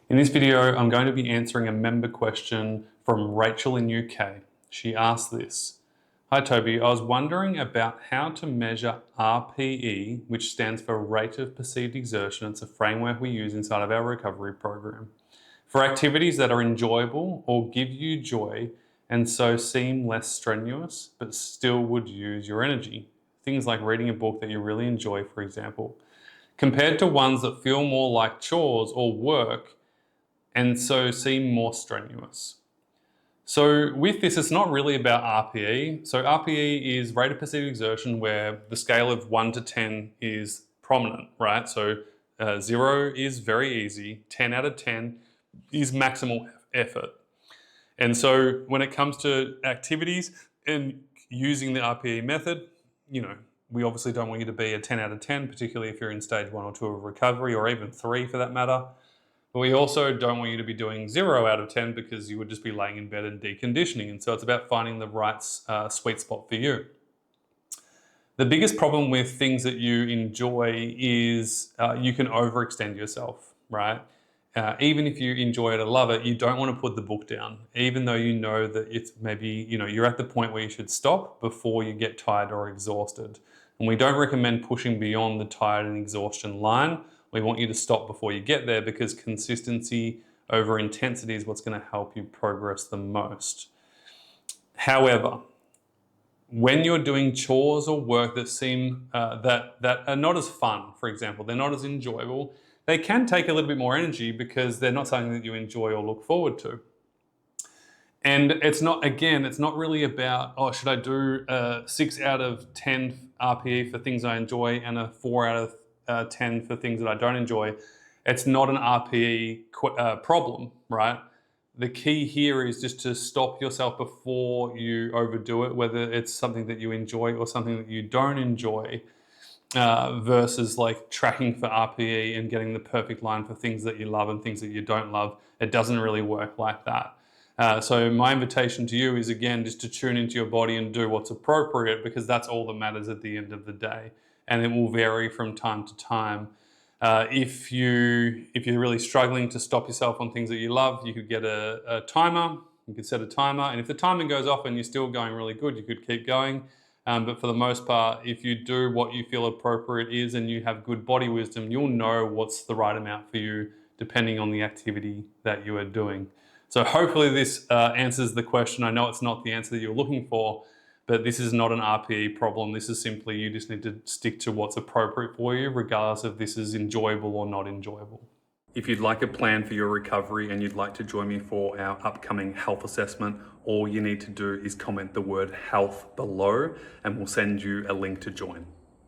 In this video, I'm going to be answering a member question from Rachel in UK. She asked this. Hi Toby, I was wondering about how to measure RPE, which stands for Rate of Perceived Exertion. It's a framework we use inside of our recovery program, for activities that are enjoyable or give you joy and so seem less strenuous, but still would use your energy. Things like reading a book that you really enjoy, for example, compared to ones that feel more like chores or work and so seem more strenuous. So with this, it's not really about RPE. So RPE is rate of perceived exertion, where the scale of 1 to 10 is prominent, right? So 0 is very easy, 10 out of 10 is maximal effort. And so when it comes to activities and using the RPE method, we obviously don't want you to be a 10 out of 10, particularly if you're in stage 1 or 2 of recovery, or even 3 for that matter. But we also don't want you to be doing 0 out of 10 because you would just be laying in bed and deconditioning. And so it's about finding the right sweet spot for you. The biggest problem with things that you enjoy is you can overextend yourself, right? Even if you enjoy it and love it, you don't want to put the book down, even though you know that it's maybe, you're at the point where you should stop before you get tired or exhausted. And we don't recommend pushing beyond the tired and exhaustion line. We want you to stop before you get there, because consistency over intensity is what's going to help you progress the most. However, when you're doing chores or work that seem that are not as fun, for example, they're not as enjoyable, they can take a little bit more energy because they're not something that you enjoy or look forward to. And it's not really about, should I do 6 out of 10 RPE for things I enjoy and a 4 out of 10 for things that I don't enjoy. It's not an RPE problem, right? The key here is just to stop yourself before you overdo it, whether it's something that you enjoy or something that you don't enjoy, versus like tracking for RPE and getting the perfect line for things that you love and things that you don't love. It doesn't really work like that. So my invitation to you is, again, just to tune into your body and do what's appropriate, because that's all that matters at the end of the day. And it will vary from time to time. If you're really struggling to stop yourself on things that you love, you could get a timer. You could set a timer, and if the timer goes off and you're still going really good, you could keep going. But for the most part, if you do what you feel appropriate is and you have good body wisdom, you'll know what's the right amount for you depending on the activity that you are doing. So hopefully this answers the question. I know it's not the answer that you're looking for, but this is not an RPE problem. This is simply, you just need to stick to what's appropriate for you, regardless if this is enjoyable or not enjoyable. If you'd like a plan for your recovery and you'd like to join me for our upcoming health assessment, all you need to do is comment the word health below and we'll send you a link to join.